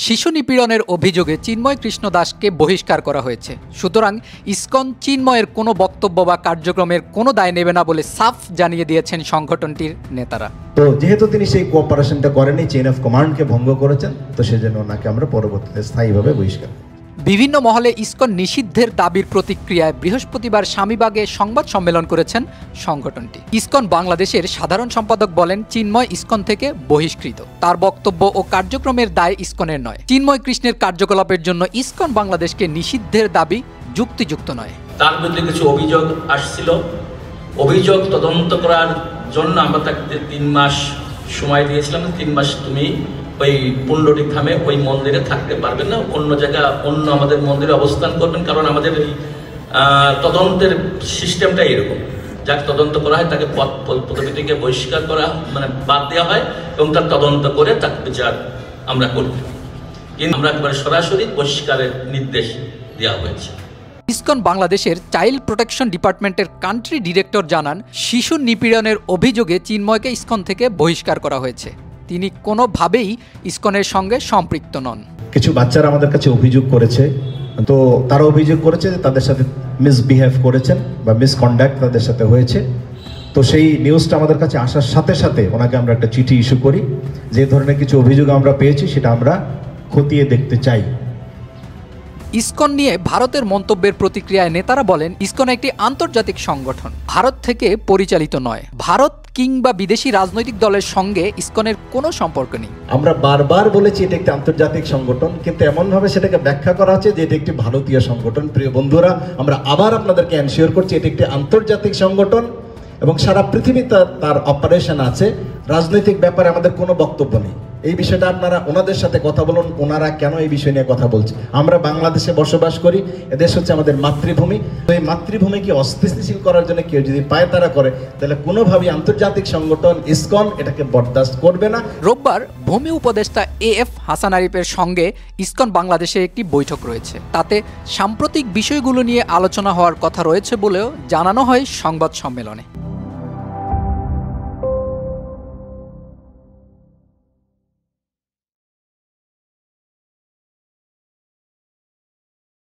শিশু নিপীড়নের অভিযোগে চিন্ময় কৃষ্ণ দাসকে বহিষ্কার করা হয়েছে। সুতরাং ইসকন চিন্ময়ের কোনো বক্তব্য বা কার্যক্রমের কোনো দায় নেবে না বলে সাফ জানিয়ে দিয়েছেন সংগঠনটির নেতারা। তো যেহেতু তিনি সেই কোঅপারেশনটা করেনি, চেইন অফ কমান্ডকে ভঙ্গ করেছেন, তো সেজন্য ওনাকে আমরা পরবর্তীতে স্থায়ীভাবে বহিষ্কার। বিভিন্ন মহলে ইসকন নিষিদ্ধের দাবির প্রতিক্রিয়ায় বৃহস্পতিবার স্বামীবাগে সংবাদ সম্মেলন করেছেন সংগঠনটি। ইসকন বাংলাদেশের সাধারণ সম্পাদক বলেন, চিন্ময় ইসকন থেকে বহিষ্কৃত। তার বক্তব্য ও কার্যক্রমের দায় ইসকনের নয়। চিন্ময় কৃষ্ণের কার্যকলাপের জন্য ইসকন বাংলাদেশকে নিষিদ্ধের দাবি যুক্তিযুক্ত নয়। তার বিরুদ্ধে কিছু অভিযোগ আসছিল, অভিযোগ তদন্ত করার জন্য আমরা তাকে 3 মাস সময় দিয়েছিলাম। 3 মাস তুমি ওই পুণ্ডরিক ধামে ওই মন্দিরে থাকতে পারবেন না, অন্য জায়গা অন্য আমাদের মন্দিরে অবস্থান করবেন, কারণ আমাদের এই তদন্তের সিস্টেমটা এরকম। যাকে তদন্ত করা হয় তাকে পদবি থেকে বহিষ্কার করা মানে বাদ দেওয়া হয় এবং তার তদন্ত করে তাকে বিচার আমরা করি। কিন্তু আমরা একবারে সরাসরি বহিষ্কারের নির্দেশ দেওয়া হয়েছে। ইসকন বাংলাদেশের চাইল্ড প্রোটেকশন ডিপার্টমেন্টের কান্ট্রি ডিরেক্টর জানান, শিশু নিপীড়নের অভিযোগে চিন্ময়কে ইসকন থেকে বহিষ্কার করা হয়েছে। তিনি কোনোভাবেই ইসকনের সঙ্গে সম্পৃক্ত নন। কিছু বাচ্চারা আমাদের কাছে অভিযোগ করেছে, তো তারা অভিযোগ করেছে যে তাদের সাথে মিসবিহেভ করেছেন বা মিসকন্ডাক্ট তাদের সাথে হয়েছে। তো সেই নিউজটা আমাদের কাছে আসার সাথে সাথে ওনাকে আমরা একটা চিঠি ইস্যু করি, যে ধরনের কিছু অভিযোগ আমরা পেয়েছি সেটা আমরা খতিয়ে দেখতে চাই। ইসকন নিয়ে ভারতের মন্তব্যের প্রতিক্রিয়ায় নেতারা বলেন, ইসকন একটি আন্তর্জাতিক সংগঠন, ভারত থেকে পরিচালিত নয়। ভারত কিংবা বিদেশি রাজনৈতিক দলের সঙ্গে ইসকনের কোনো সম্পর্ক নেই। আমরা বারবার বলেছি এটা একটি আন্তর্জাতিক সংগঠন, কিন্তু এমনভাবে সেটাকে ব্যাখ্যা করা হচ্ছে যে এটা একটি ভারতীয় সংগঠন। প্রিয় বন্ধুরা, আমরা আবার আপনাদেরকে এনশিওর করছি এটা একটি আন্তর্জাতিক সংগঠন এবং সারা পৃথিবীতে তার অপারেশন আছে। রাজনৈতিক ব্যাপারে আমাদের কোনো বক্তব্য নেই। এই বিষয়টা আপনারা ওনাদের সাথে কথা বলুন, ওনারা কেন এই বিষয় নিয়ে কথা বলছে। আমরা বাংলাদেশে বসবাস করি, এদেশ হচ্ছে আমাদের মাতৃভূমি। তো এই মাতৃভূমিকে অস্থিতিশীল করার জন্য কেউ যদি পায়তারা করে, তাহলে কোনোভাবেই আন্তর্জাতিক সংগঠন ইসকন এটাকে বরদাস্ত করবে না। রোববার ভূমি উপদেষ্টা AF হাসান আরিফের সঙ্গে ইসকন বাংলাদেশে একটি বৈঠক রয়েছে। তাতে সাম্প্রতিক বিষয়গুলো নিয়ে আলোচনা হওয়ার কথা রয়েছে বলেও জানানো হয় সংবাদ সম্মেলনে।